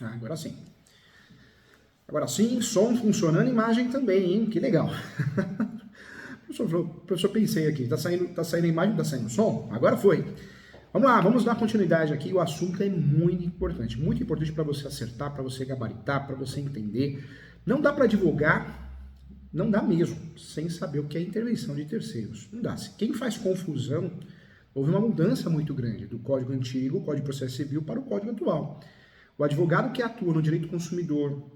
Agora sim. Agora sim, som funcionando, imagem também, hein? Que legal. Professor, pensei aqui, tá saindo a imagem, tá saindo o som? Agora foi. Vamos lá, vamos dar continuidade aqui. O assunto é muito importante para você acertar, para você gabaritar, para você entender. Não dá para divulgar, não dá mesmo, sem saber o que é intervenção de terceiros. Não dá. Quem faz confusão, houve uma mudança muito grande do Código Antigo, o Código de Processo Civil, para o Código atual. O advogado que atua no direito consumidor,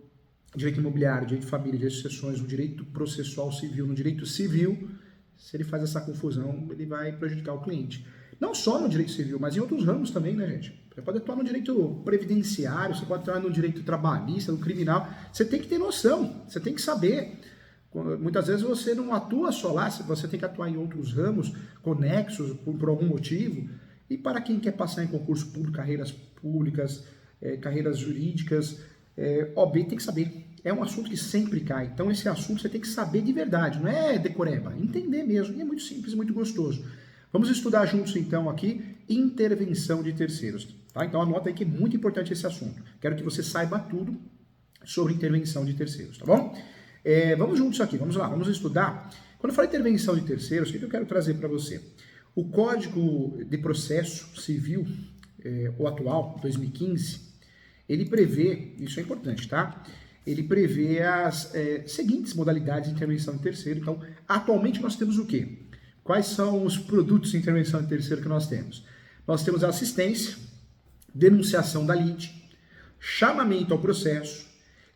direito imobiliário, direito de família, direito de sucessões, no direito processual civil, no direito civil, se ele faz essa confusão, ele vai prejudicar o cliente. Não só no direito civil, mas em outros ramos também, né, gente? Você pode atuar no direito previdenciário, você pode atuar no direito trabalhista, no criminal. Você tem que ter noção, você tem que saber. Muitas vezes você não atua só lá, você tem que atuar em outros ramos conexos por algum motivo. E para quem quer passar em concurso público, carreiras públicas, carreiras jurídicas, OB tem que saber. É um assunto que sempre cai. Então esse assunto você tem que saber de verdade, não é decoreba, entender mesmo. E é muito simples, muito gostoso. Vamos estudar juntos então aqui intervenção de terceiros. Tá? Então anota aí que é muito importante esse assunto. Quero que você saiba tudo sobre intervenção de terceiros, tá bom? Vamos juntos aqui, vamos lá, vamos estudar. Quando eu falo intervenção de terceiros, o que eu quero trazer para você? O Código de Processo Civil, o atual, 2015, ele prevê, isso é importante, tá? Ele prevê as seguintes modalidades de intervenção de terceiro. Então, atualmente nós temos o quê? Quais são os produtos de intervenção de terceiro que nós temos? Nós temos a assistência, denunciação da lide, chamamento ao processo,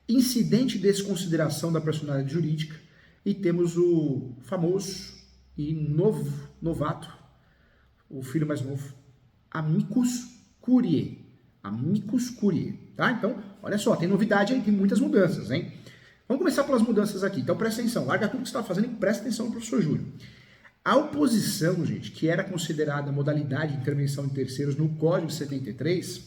incidente de desconsideração da personalidade jurídica e temos o famoso e novato, o filho mais novo, amicus curiae. Amicus curiae, tá? Então, olha só, tem novidade aí, tem muitas mudanças, hein? Vamos começar pelas mudanças aqui. Então, presta atenção, larga tudo que você está fazendo e presta atenção no professor Júlio. A oposição, gente, que era considerada modalidade de intervenção de terceiros no Código de 73,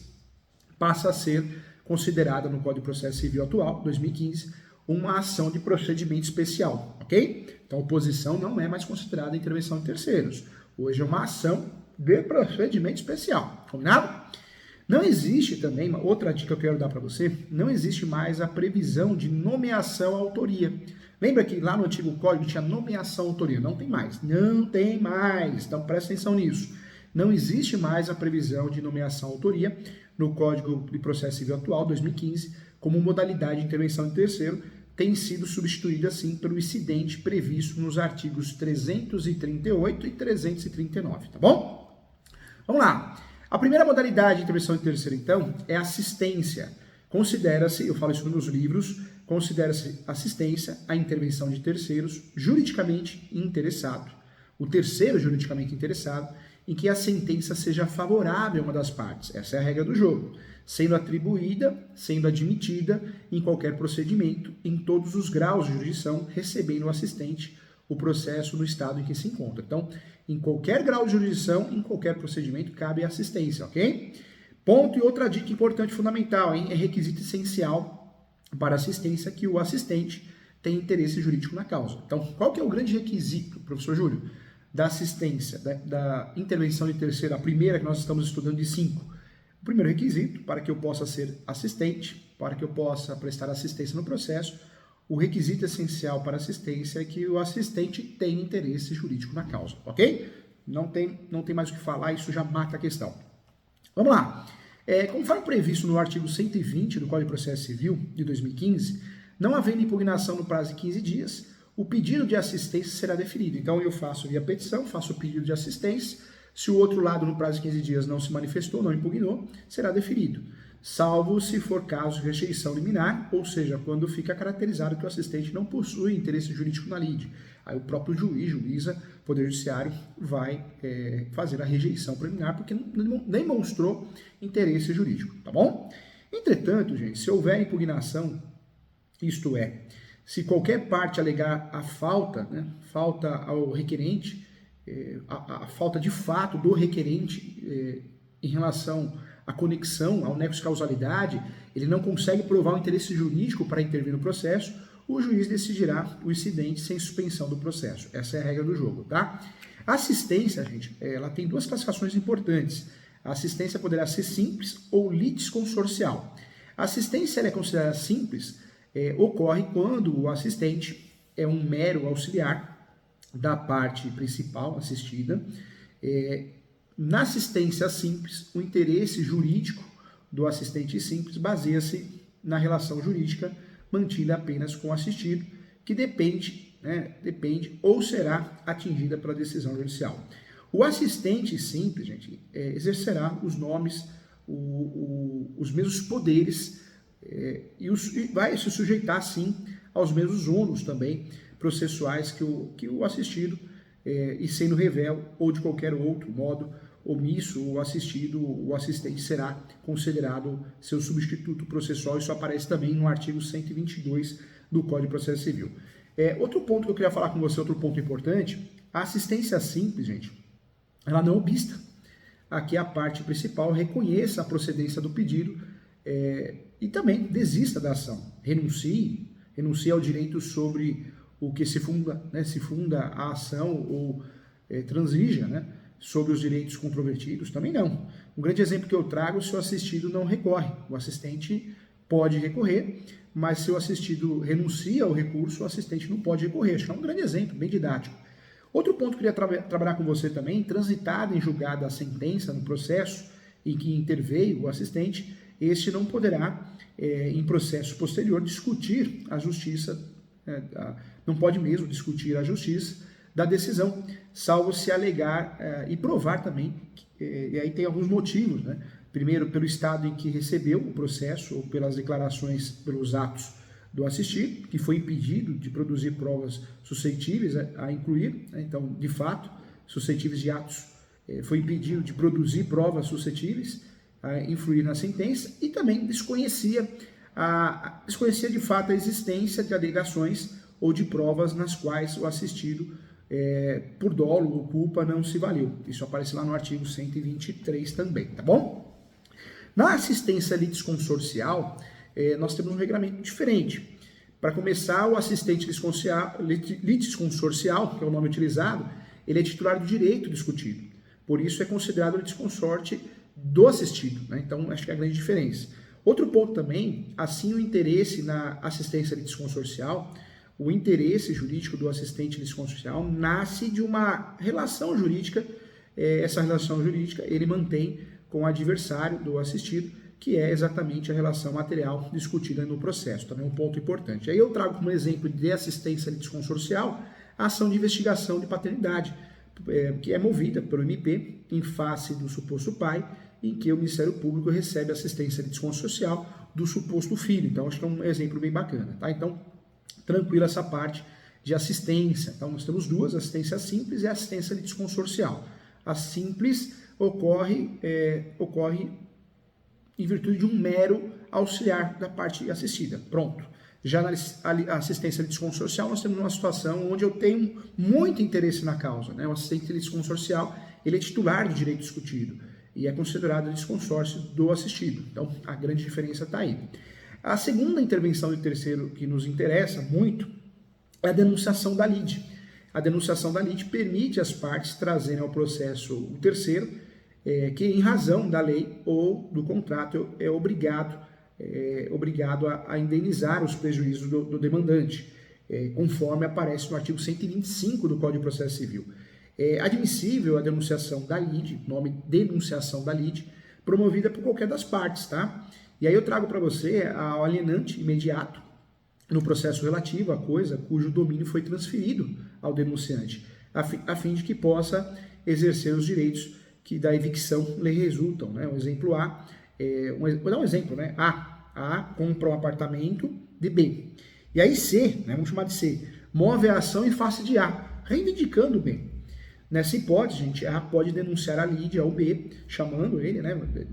passa a ser considerada no Código de Processo Civil atual, 2015, uma ação de procedimento especial, ok? Então, oposição não é mais considerada intervenção de terceiros. Hoje é uma ação de procedimento especial, combinado? Não existe também, outra dica que eu quero dar para você, não existe mais a previsão de nomeação à autoria. Lembra que lá no antigo código tinha nomeação à autoria? Não tem mais. Não tem mais. Então presta atenção nisso. Não existe mais a previsão de nomeação à autoria no Código de Processo Civil atual, 2015, como modalidade de intervenção de terceiro, tem sido substituída, assim, pelo incidente previsto nos artigos 338 e 339, tá bom? Vamos lá. A primeira modalidade de intervenção de terceiro, então, é assistência. Considera-se, eu falo isso nos livros, considera-se assistência à intervenção de terceiros juridicamente interessado. O terceiro juridicamente interessado em que a sentença seja favorável a uma das partes. Essa é a regra do jogo. Sendo atribuída, sendo admitida em qualquer procedimento, em todos os graus de jurisdição, recebendo o assistente o processo no estado em que se encontra. Então, em qualquer grau de jurisdição, em qualquer procedimento, cabe assistência, ok? Ponto e outra dica importante, fundamental, hein? É requisito essencial para assistência que o assistente tenha interesse jurídico na causa. Então, qual que é o grande requisito, professor Júlio, da assistência, da intervenção de terceiro, a primeira que nós estamos estudando de 5? O primeiro requisito, para que eu possa ser assistente, para que eu possa prestar assistência no processo, o requisito essencial para assistência é que o assistente tenha interesse jurídico na causa, ok? Não tem mais o que falar, isso já mata a questão. Vamos lá. Conforme previsto no artigo 120 do Código de Processo Civil de 2015, não havendo impugnação no prazo de 15 dias, o pedido de assistência será deferido. Então, eu faço via petição, faço o pedido de assistência. Se o outro lado, no prazo de 15 dias, não se manifestou, não impugnou, será deferido. Salvo se for caso de rejeição liminar, ou seja, quando fica caracterizado que o assistente não possui interesse jurídico na lide. Aí o próprio juiz, juíza, Poder Judiciário, vai fazer a rejeição preliminar, porque não demonstrou interesse jurídico, tá bom? Entretanto, gente, se houver impugnação, isto é, se qualquer parte alegar a falta, né, falta ao requerente, a falta de fato do requerente em relação à conexão, ao nexo de causalidade, ele não consegue provar o interesse jurídico para intervir no processo, o juiz decidirá o incidente sem suspensão do processo. Essa é a regra do jogo, tá? A assistência, gente, ela tem duas classificações importantes. A assistência poderá ser simples ou litisconsorcial. A assistência ela é considerada simples, ocorre quando o assistente é um mero auxiliar da parte principal assistida. Na assistência simples, o interesse jurídico do assistente simples baseia-se na relação jurídica mantida apenas com o assistido, que depende ou será atingida pela decisão judicial. O assistente simples, gente, exercerá os nomes, os mesmos poderes e vai se sujeitar, sim, aos mesmos ônus também processuais que o assistido, e sendo revel ou de qualquer outro modo omisso, o assistente será considerado seu substituto processual. Isso aparece também no artigo 122 do Código de Processo Civil. Outro ponto que eu queria falar com você, outro ponto importante, a assistência simples, gente, ela não obsta a que a parte principal reconheça a procedência do pedido e também desista da ação, renuncie ao direito sobre o que se funda a ação ou transija, sobre os direitos controvertidos, também não. Um grande exemplo que eu trago, se o assistido não recorre, o assistente pode recorrer, mas se o assistido renuncia ao recurso, o assistente não pode recorrer. Acho que é um grande exemplo, bem didático. Outro ponto que eu queria trabalhar com você também, transitada em julgada a sentença no processo em que interveio o assistente, este não poderá, em processo posterior, discutir a justiça, não pode mesmo discutir a justiça da decisão, salvo se alegar e provar também, e aí tem alguns motivos, Primeiro, pelo estado em que recebeu o processo, ou pelas declarações, pelos atos do assistido, que foi impedido de produzir provas suscetíveis a incluir, então, de fato, suscetíveis de atos, foi impedido de produzir provas suscetíveis a influir na sentença, e também desconhecia de fato a existência de alegações ou de provas nas quais o assistido, por dolo ou culpa, não se valeu. Isso aparece lá no artigo 123 também, tá bom? Na assistência litisconsorcial, nós temos um regramento diferente. Para começar, o assistente litisconsorcial, que é o nome utilizado, ele é titular do direito discutido. Por isso é considerado litisconsorte do assistido, Então, acho que é a grande diferença. Outro ponto também, assim o interesse na assistência litisconsorcial, o interesse jurídico do assistente litisconsorcial nasce de uma relação jurídica, essa relação jurídica ele mantém com o adversário do assistido, que é exatamente a relação material discutida no processo, também um ponto importante. Aí eu trago como exemplo de assistência litisconsorcial a ação de investigação de paternidade, que é movida pelo MP em face do suposto pai, em que o Ministério Público recebe assistência litisconsorcial do suposto filho. Então, acho que é um exemplo bem bacana, tá? Então, tranquilo essa parte de assistência. Então, nós temos duas, assistência simples e assistência litisconsorcial. A simples ocorre em virtude de um mero auxiliar da parte assistida. Pronto. Já na assistência litisconsorcial, nós temos uma situação onde eu tenho muito interesse na causa. O assistente litisconsorcial, ele é titular do direito discutido e é considerado litisconsórcio do assistido. Então, a grande diferença está aí. A segunda intervenção do terceiro que nos interessa muito é a denunciação da lide. A denunciação da lide permite às partes trazerem ao processo o terceiro, que em razão da lei ou do contrato é obrigado a indenizar os prejuízos do demandante, conforme aparece no artigo 125 do Código de Processo Civil. É admissível a denunciação da lide, nome denunciação da lide, promovida por qualquer das partes, tá? E aí eu trago para você o alienante imediato no processo relativo à coisa cujo domínio foi transferido ao denunciante, a fim de que possa exercer os direitos que da evicção lhe resultam, Um exemplo A, vou dar um exemplo, A compra um apartamento de B. E aí C, vamos chamar de C, move a ação em face de A, reivindicando o bem. Nessa hipótese, gente, A pode denunciar a lide ao B, chamando ele,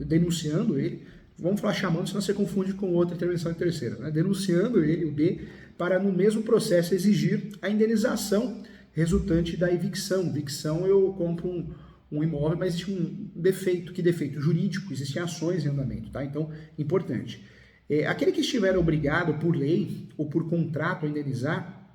denunciando ele. Vamos falar chamando, senão você confunde com outra intervenção em terceira. Denunciando ele, o B, para no mesmo processo exigir a indenização resultante da evicção. Evicção, eu compro um imóvel, mas existe um defeito. Que defeito? Jurídico. Existem ações em andamento, tá? Então, importante. Aquele que estiver obrigado por lei ou por contrato a indenizar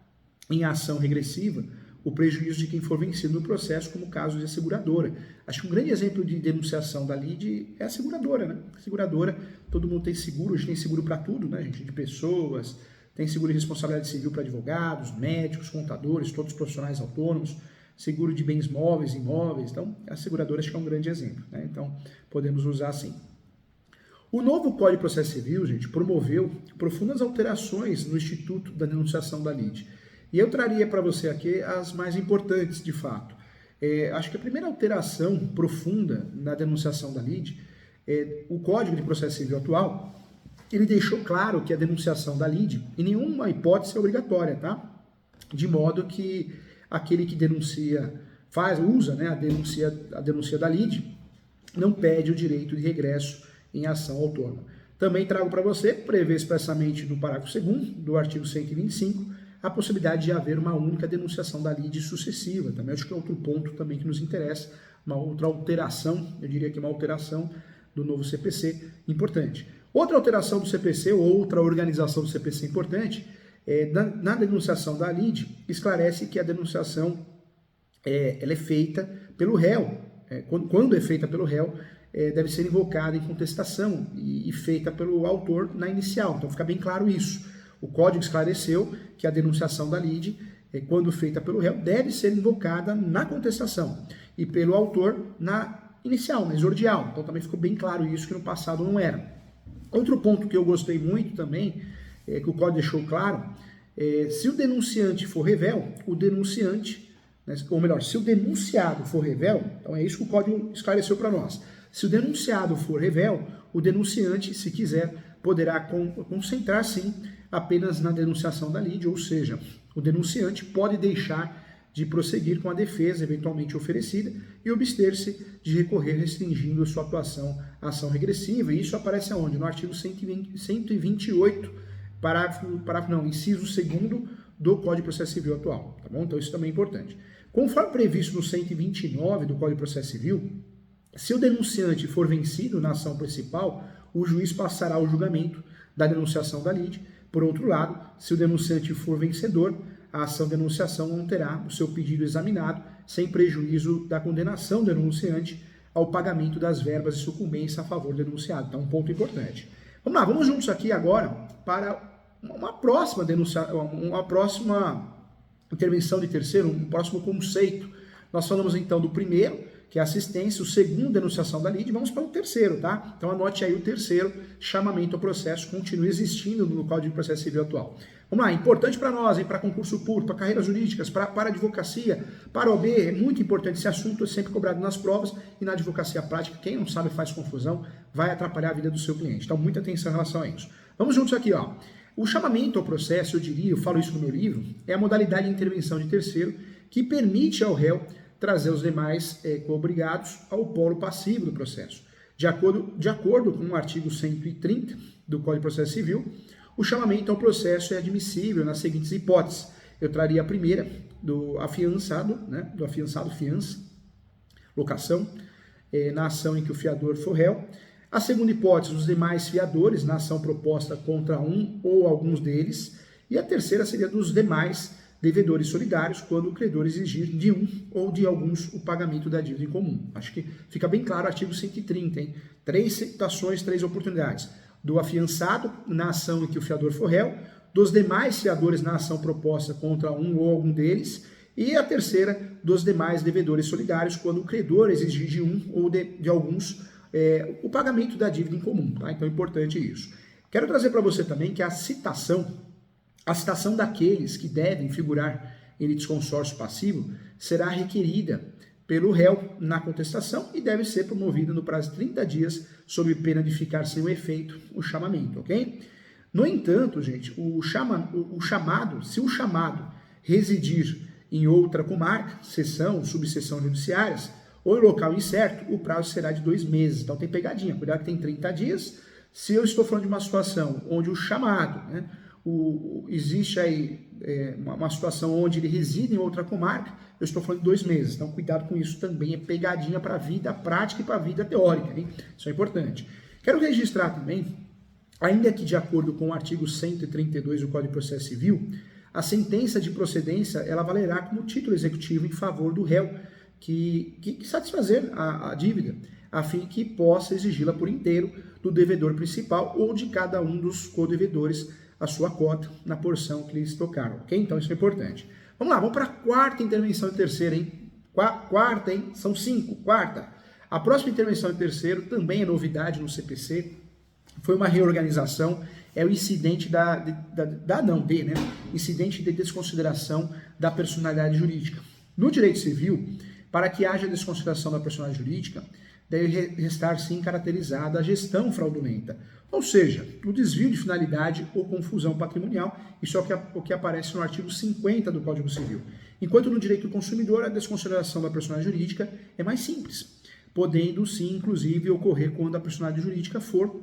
em ação regressiva o prejuízo de quem for vencido no processo, como o caso de seguradora. Acho que um grande exemplo de denunciação da lide é a seguradora, né? A seguradora, todo mundo tem seguro, a gente tem seguro para tudo, né, gente? De pessoas, tem seguro de responsabilidade civil para advogados, médicos, contadores, todos os profissionais autônomos, seguro de bens móveis, imóveis. Então, a seguradora acho que é um grande exemplo, né? Então, podemos usar assim. O novo Código de Processo Civil, gente, promoveu profundas alterações no Instituto da Denunciação da lide. E eu traria para você aqui as mais importantes, de fato. Acho que a primeira alteração profunda na denunciação da lide, o Código de Processo Civil atual, ele deixou claro que a denunciação da lide, em nenhuma hipótese, é obrigatória, tá? De modo que aquele que denuncia, usa, né, a denúncia da lide, não pede o direito de regresso em ação autônoma. Também trago para você, prevê expressamente no parágrafo 2º do artigo 125, a possibilidade de haver uma única denunciação da lide sucessiva. Também acho que é outro ponto também que nos interessa, uma outra alteração, eu diria que uma alteração do novo CPC importante. Outra alteração do CPC, ou outra organização do CPC importante, na denunciação da lide, esclarece que a denunciação ela é feita pelo réu. Quando é feita pelo réu, deve ser invocada em contestação e feita pelo autor na inicial. Então fica bem claro isso. O Código esclareceu que a denunciação da lide, quando feita pelo réu, deve ser invocada na contestação e pelo autor na inicial, na exordial. Então também ficou bem claro isso, que no passado não era. Outro ponto que eu gostei muito também, que o Código deixou claro, se o denunciante for revel, o denunciante, né, ou melhor, se o denunciado for revel, então é isso que o Código esclareceu para nós. Se o denunciado for revel, o denunciante, se quiser, poderá concentrar, sim, apenas na denunciação da lide, ou seja, o denunciante pode deixar de prosseguir com a defesa eventualmente oferecida e abster-se de recorrer, restringindo sua atuação à ação regressiva. E isso aparece aonde? No artigo 128, inciso 2º do Código de Processo Civil atual, tá bom? Então isso também é importante. Conforme previsto no 129 do Código de Processo Civil, se o denunciante for vencido na ação principal, o juiz passará ao julgamento da denunciação da lide. Por outro lado, se o denunciante for vencedor, a ação de denunciação não terá o seu pedido examinado, sem prejuízo da condenação do denunciante ao pagamento das verbas de sucumbência a favor do denunciado. Então, um ponto importante. Vamos lá, vamos juntos aqui agora para uma próxima intervenção de terceiro, um próximo conceito. Nós falamos então do primeiro, que é a assistência, o segundo, denunciação da lide, vamos para o terceiro, tá? Então anote aí o terceiro, chamamento ao processo, continua existindo no Código de Processo Civil atual. Vamos lá, importante para nós, para concurso público, para carreiras jurídicas, para advocacia, para OAB, é muito importante esse assunto, é sempre cobrado nas provas e na advocacia prática, quem não sabe faz confusão, vai atrapalhar a vida do seu cliente. Então, muita atenção em relação a isso. Vamos juntos aqui, ó. O chamamento ao processo, eu falo isso no meu livro, é a modalidade de intervenção de terceiro que permite ao réu trazer os demais coobrigados ao polo passivo do processo. De acordo com o artigo 130 do Código de Processo Civil, o chamamento ao processo é admissível nas seguintes hipóteses. Eu traria a primeira, do afiançado, né, fiança, locação, na ação em que o fiador for réu. A segunda hipótese, os demais fiadores, na ação proposta contra um ou alguns deles. E a terceira seria dos demais devedores solidários, quando o credor exigir de um ou de alguns o pagamento da dívida em comum. Acho que fica bem claro o artigo 130, hein? 3 situações, 3 oportunidades. Do afiançado na ação em que o fiador for réu, dos demais fiadores na ação proposta contra um ou algum deles, e a terceira, dos demais devedores solidários, quando o credor exigir de um ou de alguns o pagamento da dívida em comum. Tá? Então é importante isso. Quero trazer para você também que a citação daqueles que devem figurar em litisconsórcio passivo será requerida pelo réu na contestação e deve ser promovida no prazo de 30 dias, sob pena de ficar sem o efeito o chamamento, ok? No entanto, gente, se o chamado residir em outra comarca, seção, subseção judiciárias, ou em local incerto, o prazo será de 2 meses. Então tem pegadinha, cuidado que tem 30 dias. Se eu estou falando de uma situação onde o chamado, né, existe aí uma situação onde ele reside em outra comarca, eu estou falando de 2 meses. Então, cuidado com isso também, é pegadinha para a vida prática e para a vida teórica, hein? Isso é importante. Quero registrar também, ainda que de acordo com o artigo 132 do Código de Processo Civil, a sentença de procedência ela valerá como título executivo em favor do réu que satisfazer a dívida, a fim que possa exigi-la por inteiro do devedor principal ou de cada um dos codevedores a sua cota na porção que lhes tocaram, ok? Então isso é importante. Vamos lá, vamos para a quarta intervenção de terceiro, hein? Quarta, hein? São 5, quarta. A próxima intervenção de terceiro também é novidade no CPC, foi uma reorganização, é o incidente incidente de desconsideração da personalidade jurídica. No direito civil, para que haja desconsideração da personalidade jurídica, deve restar sim caracterizada a gestão fraudulenta, ou seja, o desvio de finalidade ou confusão patrimonial, isso é o que aparece no artigo 50 do Código Civil. Enquanto no direito do consumidor, a desconsideração da personalidade jurídica é mais simples, podendo sim, inclusive, ocorrer quando a personalidade jurídica for,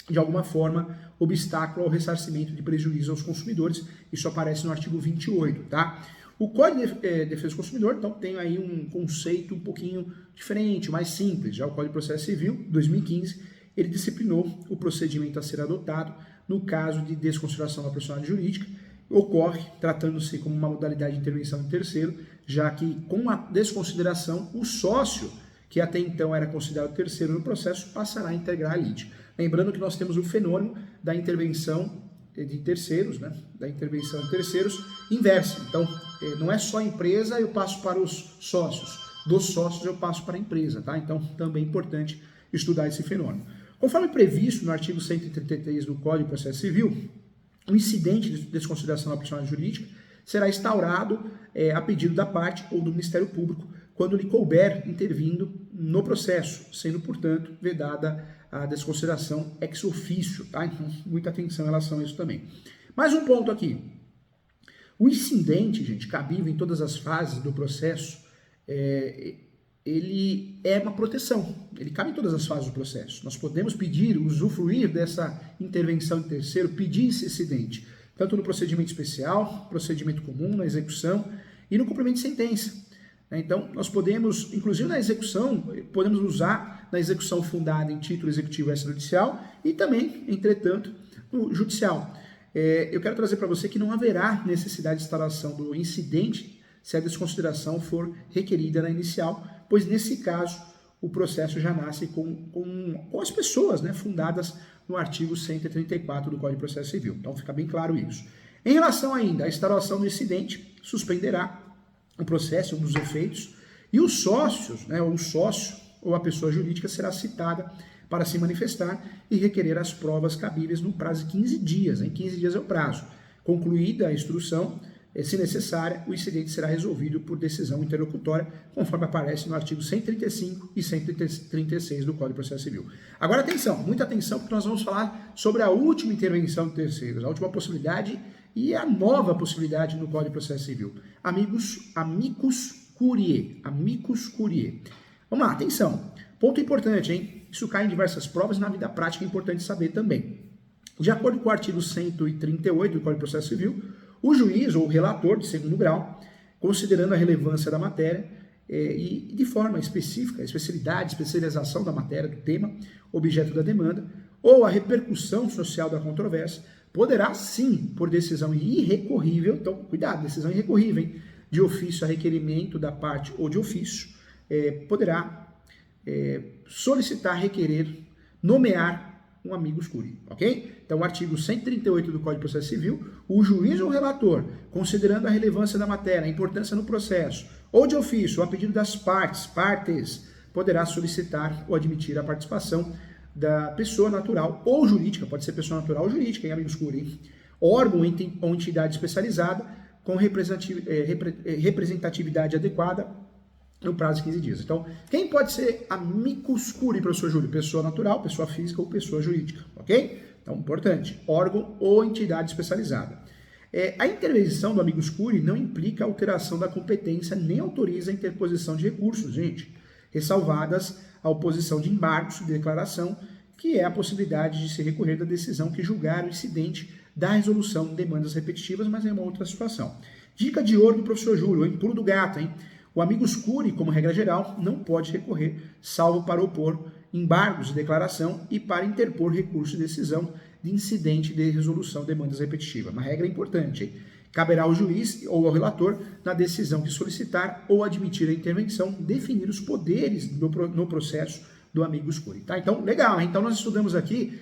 de alguma forma, obstáculo ao ressarcimento de prejuízo aos consumidores, isso aparece no artigo 28, tá? O Código de Defesa do Consumidor, então, tem aí um conceito um pouquinho diferente, mais simples. Já o Código de Processo Civil, 2015, ele disciplinou o procedimento a ser adotado no caso de desconsideração da personalidade jurídica. Ocorre tratando-se como uma modalidade de intervenção de terceiro, já que com a desconsideração, o sócio, que até então era considerado terceiro no processo, passará a integrar a lide. Lembrando que nós temos o fenômeno da intervenção de terceiros, né? Da intervenção de terceiros inversa. Então, não é só a empresa, eu passo para os sócios. Dos sócios eu passo para a empresa, tá? Então, também é importante estudar esse fenômeno. Conforme previsto no artigo 133 do Código de Processo Civil, o incidente de desconsideração da personalidade jurídica será instaurado a pedido da parte ou do Ministério Público, quando lhe couber intervindo no processo, sendo, portanto, vedada a desconsideração ex officio, tá? Então, muita atenção em relação a isso também. Mais um ponto aqui. O incidente, gente, cabível em todas as fases do processo, ele é uma proteção, ele cabe em todas as fases do processo. Nós podemos pedir, usufruir dessa intervenção de terceiro, pedir esse incidente, tanto no procedimento especial, procedimento comum, na execução e no cumprimento de sentença. Então, nós podemos, inclusive na execução, podemos usar na execução fundada em título executivo extrajudicial e também, entretanto, no judicial. Eu quero trazer para você que não haverá necessidade de instalação do incidente se a desconsideração for requerida na inicial, pois nesse caso o processo já nasce com as pessoas, né, fundadas no artigo 134 do Código de Processo Civil. Então fica bem claro isso. Em relação ainda à instauração do incidente, suspenderá o processo, um dos efeitos, e os sócios, né, ou o sócio ou a pessoa jurídica será citada para se manifestar e requerer as provas cabíveis no prazo de 15 dias. Em 15 dias é o prazo. Concluída a instrução, se necessária, o incidente será resolvido por decisão interlocutória, conforme aparece no artigo 135 e 136 do Código de Processo Civil. Agora atenção, muita atenção, porque nós vamos falar sobre a última intervenção de terceiros, a última possibilidade e a nova possibilidade no Código de Processo Civil. Amicus curiae. Vamos lá, atenção. Ponto importante, hein? Isso cai em diversas provas e na vida prática é importante saber também. De acordo com o artigo 138 do Código de Processo Civil, o juiz ou o relator de segundo grau, considerando a relevância da matéria e de forma específica, a especialização da matéria, do tema, objeto da demanda, ou a repercussão social da controvérsia, poderá sim, por decisão irrecorrível, então cuidado, decisão irrecorrível, hein? De ofício a requerimento da parte ou de ofício, poderá solicitar, requerer, nomear um amicus curiae, ok? Então, o artigo 138 do Código de Processo Civil, o juiz ou relator, considerando a relevância da matéria, a importância no processo, ou de ofício, ou a pedido das partes, poderá solicitar ou admitir a participação da pessoa natural ou jurídica, pode ser pessoa natural ou jurídica, em amicus curiae, órgão ou entidade especializada com representatividade adequada no prazo de 15 dias. Então, quem pode ser amicus curiae, professor Júlio? Pessoa natural, pessoa física ou pessoa jurídica, ok? Então, importante, órgão ou entidade especializada. A intervenção do amicus curiae não implica alteração da competência nem autoriza a interposição de recursos, gente, ressalvadas a oposição de embargos de declaração, que é a possibilidade de se recorrer da decisão que julgar o incidente da resolução de demandas repetitivas, mas é uma outra situação. Dica de ouro do professor Júlio, hein? Pulo do gato, hein? O amicus curiae, como regra geral, não pode recorrer, salvo para opor embargos de declaração e para interpor recurso de decisão de incidente de resolução de demandas repetitivas. Uma regra importante, hein? Caberá ao juiz ou ao relator, na decisão que solicitar ou admitir a intervenção, definir os poderes no processo do amicus curiae. Tá? Então, legal, hein? Então nós estudamos aqui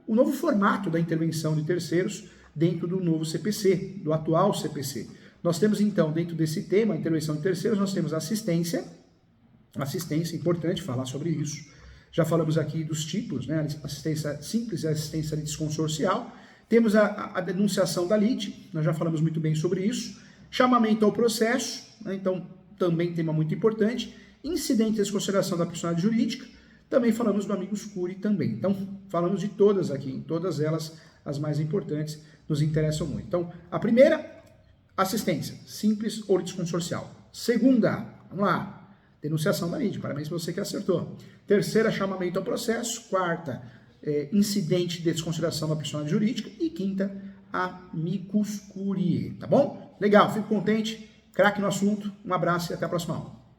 o novo formato da intervenção de terceiros dentro do novo CPC, do atual CPC. Nós temos então, dentro desse tema, a intervenção de terceiros, nós temos assistência, importante falar sobre isso. Já falamos aqui dos tipos, né? Assistência simples e assistência litisconsorcial. Temos a denunciação da lite, nós já falamos muito bem sobre isso. Chamamento ao processo, né? Então também tema muito importante. Incidente de desconsideração da personalidade jurídica, também falamos do amicus curiae também. Então falamos de todas aqui, todas elas as mais importantes, nos interessam muito. Então a primeira, assistência, simples ou litisconsorcial. Segunda, vamos lá, denunciação da lite, parabéns para você que acertou. Terceira, chamamento ao processo. Quarta, incidente de desconsideração da personalidade jurídica. E quinta, amicus curiae, tá bom? Legal, fico contente, craque no assunto, um abraço e até a próxima aula.